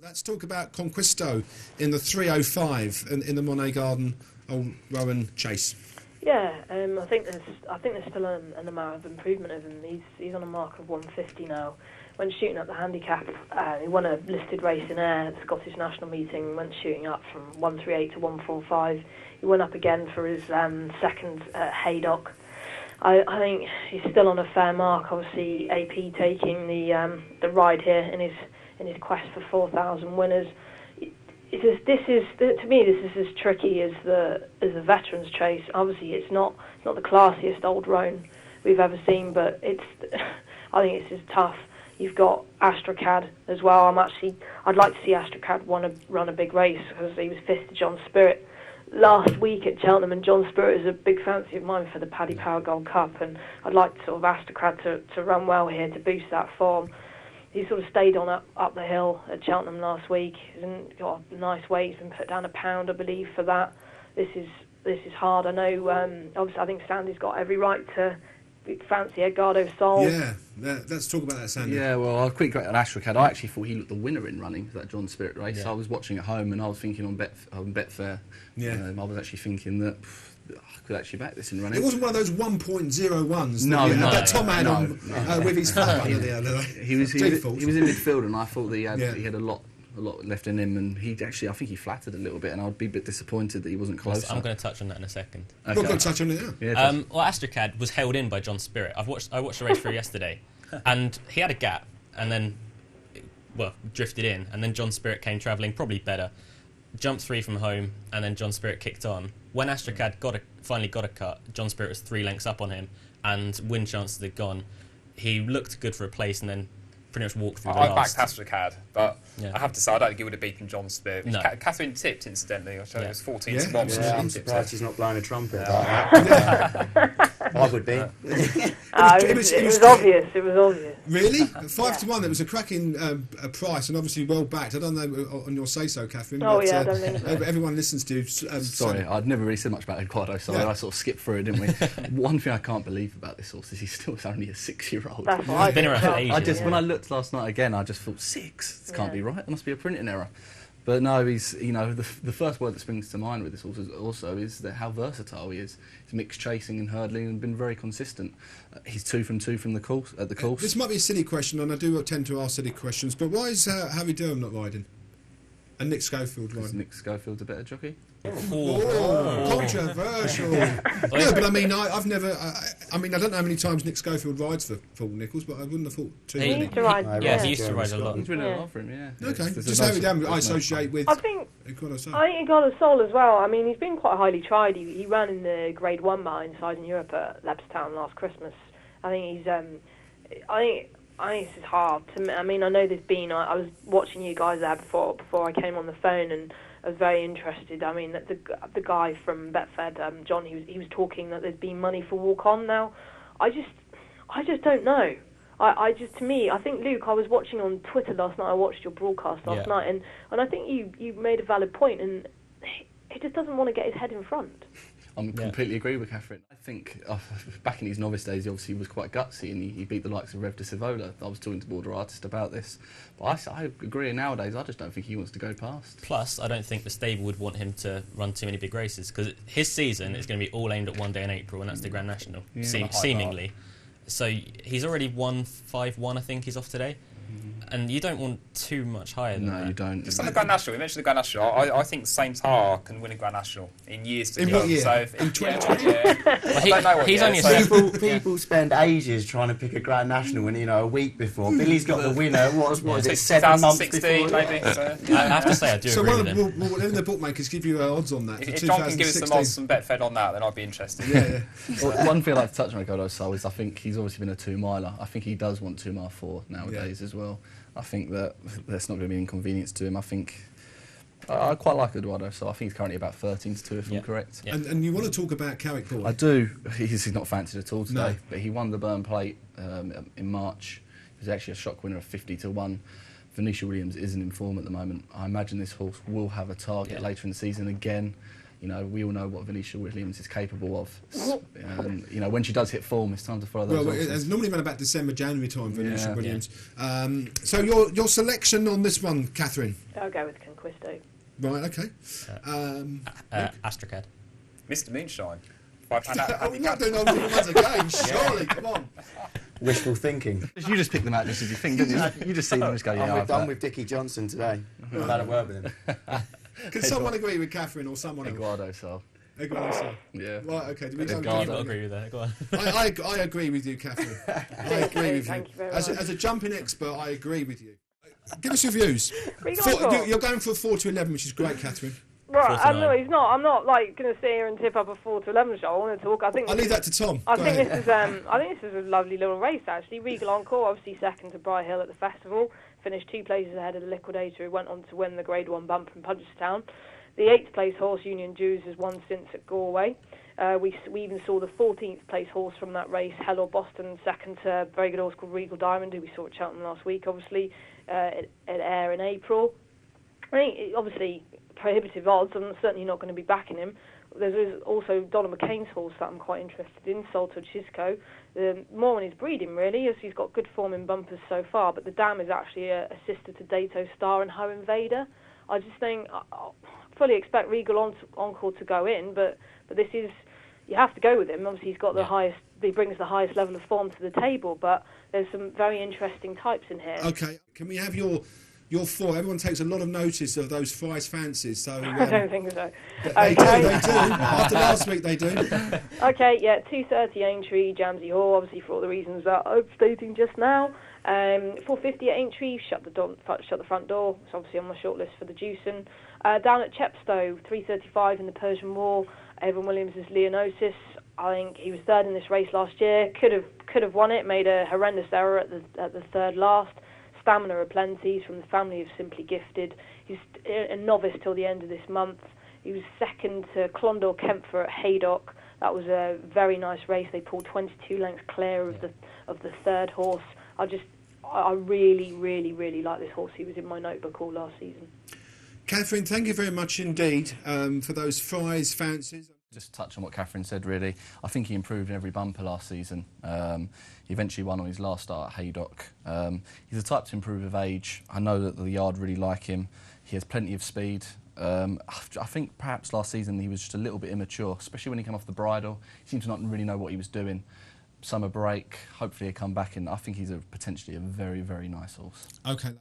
Let's talk about Conquisto in the 305 in the Monet Garden, Old Rowan Chase. Yeah, I think there's still an amount of improvement of him. He's on a mark of 150 now. When shooting at the handicap, he won a listed race in air at the Scottish National Meeting. Went shooting up from 138 to 145. He went up again for his second at Haydock. I think he's still on a fair mark. Obviously, AP taking the ride here in his quest for 4,000 winners. This is to me, this is as tricky as the Veterans Chase. Obviously, it's not the classiest Old Roan we've ever seen, but I think it's as tough. You've got Astracad as well. I'd like to see Astracad run a big race because he was fifth to John Spirit last week at Cheltenham, and John Spirit is a big fancy of mine for the Paddy Power Gold Cup, and I'd like sort of Astracad to run well here to boost that form. He sort of stayed on up the hill at Cheltenham last week. He's got a nice weight. He's been put down £1, I believe, for that. This is hard. I know. Obviously, I think Sandy's got every right to fancy Edgardo Sol. Yeah, let's talk about that, Sandy. Yeah, well, I'll quickly go on Astracad. I actually thought he looked the winner in running that John Spirit race. Yeah. I was watching at home and I was thinking on Betfair. Yeah. I was actually thinking that I could actually back this in running. It wasn't one of those 1.01s that Tom had on with his flat under the other. He was in midfield, and I thought that he had a lot left in him, and I think he flattered a little bit, and I'd be a bit disappointed that he wasn't close. I'm going to touch on that in a second. Okay. We're going to touch on it now. Yeah, well, Astracad was held in by John Spirit. I watched the race through yesterday, and he had a gap, and then drifted in, and then John Spirit came travelling probably better, jumped free from home, and then John Spirit kicked on. When Astracad finally got a cut, John Spirit was 3 lengths up on him, and win chances had gone. He looked good for a place, and then pretty much walked through the last. I backed Astracad, but Yeah. I have to say I don't think he would have beaten John Spirit. No. Catherine tipped, incidentally. I showed it was 14 to 1. Yeah, I'm surprised he's not blowing a trumpet. I would be. It was obvious. It was obvious. Really? 5 to 1. It was a cracking price, and obviously well backed. I don't know on your say so, Catherine. Oh but, yeah, I don't think so. everyone listens to you. Sorry, I'd never really said much about Eduardo, so I sort of skipped through it, didn't we? One thing I can't believe about this horse is he's still only a 6-year-old. That's what I've been around for ages. When I looked last night again, I just thought 6. This can't be right. There must be a printing error. But no, he's the first word that springs to mind with this horse is that how versatile he is. He's mixed chasing and hurdling and been very consistent. He's 2 from 2 from the course at the course. This might be a silly question, and I do tend to ask silly questions. But why is Harry Durham not riding? And Nick Schofield riding? Nick Schofield's a better jockey. Controversial. No, but I mean, I've never. I mean, I don't know how many times Nick Schofield rides for Paul Nichols, but I wouldn't have thought too He many. used to ride. Yeah, he used to ride a lot. He's ridden a lot for him, yeah. Okay, There's just no- Harry Durham I there's no associate fun. with. I think he got a soul as well. I mean, he's been quite highly tried. He ran in the Grade 1 bar inside in Europe at Leopardstown last Christmas. I think he's. I think this is hard. I mean, I know there's been. I was watching you guys there before I came on the phone, and I was very interested. I mean, the guy from Betfred, John, he was talking that there's been money for Walk On now. I just don't know. I think, Luke, I was watching on Twitter last night. I watched your broadcast last night, and I think you made a valid point, and he just doesn't want to get his head in front. I completely agree with Catherine. I think back in his novice days, he obviously was quite gutsy, and he beat the likes of Rev de Savola. I was talking to Border Artist about this, but I agree. Nowadays, I just don't think he wants to go past. Plus, I don't think the stable would want him to run too many big races, because his season is going to be all aimed at one day in April, and that's the Grand National, seemingly. So he's already won 5-1, I think he's off today. And you don't want too much higher than that. No, you don't. Just on the Grand National, we mentioned the Grand National. I think Saint Tar can win a Grand National in years to come. In what year? So In 2020? I don't know what he's year, only so- People spend ages trying to pick a Grand National when, a week before. Billy's got the winner. What is it, 7 months 2016 before? maybe. So, I have to say, I do So agree one with of him. the bookmakers give you odds on that for if John can give us 2016. some odds from Betfred on that, then I'd be interested. Yeah. Well, one thing I'd like to touch on Ricardo Sol is I think he's obviously been a 2-miler. I think he does want 2 mile 4 nowadays as well. I think that that's not going to be an inconvenience to him. I think I quite like Eduardo, so I think he's currently about 13 to 2 if I'm correct. Yeah. And you want to talk about Carrick Boy? I do. He's not fancied at all today, No. but he won the Burn Plate in March. He was actually a shock winner of 50 to 1. Venetia Williams isn't in form at the moment. I imagine this horse will have a target later in the season again. You know, we all know what Venetia Williams is capable of. And, you know, when she does hit form, it's time to follow those horses. It's normally around about December, January time, Venetia Yeah. Williams. So your selection on this one, Catherine? I'll go with Conquisto. Right, okay. Astracad. Mr. Moonshine. If I found out We're not doing all the ones again, surely, come on. Wishful thinking. You just pick them out just as you think, didn't you? You just see them and just go, yeah, I'm with Dickie Johnson today. I've had a word with him. Can someone agree with Catherine or someone else? Eduardo, so. Eduardo. Yeah. Right, okay. Do we go You've got to agree with that. Go on. I agree with you, Catherine. I agree with Thank you. you very As much. a jumping expert, I agree with you. Give us your views. Regal Encore. You're going for 4 to 11, which is great, Catherine. Right, 4 to 9. he's not. I'm not like going to sit here and tip up a 4 to 11 show. I want to talk. I think I'll leave that to Tom. I Go think ahead. this is a lovely little race actually. Regal Encore, obviously second to Bright Hill at the festival, finished 2 places ahead of the Liquidator, who went on to win the Grade 1 bump from Punchestown. The 8th place horse, Union Jews, has won since at Galway. We even saw the 14th place horse from that race, Hello Boston, second to a very good horse called Regal Diamond, who we saw at Cheltenham last week, obviously, at Ayr in April. I think, obviously, prohibitive odds. I'm certainly not going to be backing him. There's also Donna McCain's horse that I'm quite interested in, Salto Chisco. More on his breeding, really, as he's got good form in bumpers so far, but the dam is actually a sister to Dato Star and Ho Invader. I just think, I fully expect Regal Encore to go in, but this is, you have to go with him. Obviously, he's got the highest, he brings the highest level of form to the table, but there's some very interesting types in here. Okay, can we have your 4? Everyone takes a lot of notice of those Fry's fancies, so... I don't think so. They do. After last week, they do. Okay, yeah, 2:30 Aintree, Jamsey Hall, obviously for all the reasons that I'm stating just now. 4:50 at Aintree, shut the front door. It's obviously on my shortlist for the Dewson. Down at Chepstow, 3:35 in the Persian War. Evan Williams' Leonosis. I think he was third in this race last year. Could have won it. Made a horrendous error at the third last. Stamina aplenty. He's from the family of Simply Gifted. He's a novice till the end of this month. He was second to Clondor Kempfer at Haydock. That was a very nice race. They pulled 22 lengths clear of the third horse. I really, really, really like this horse. He was in my notebook all last season. Catherine, thank you very much indeed for those Fry's fancies. Just touch on what Catherine said, really. I think he improved in every bumper last season. He eventually won on his last start at Haydock. He's the type to improve with age. I know that the yard really like him. He has plenty of speed. I think perhaps last season he was just a little bit immature, especially when he came off the bridle. He seemed to not really know what he was doing. Summer break, hopefully he'll come back, and I think he's potentially a very, very nice horse. Okay.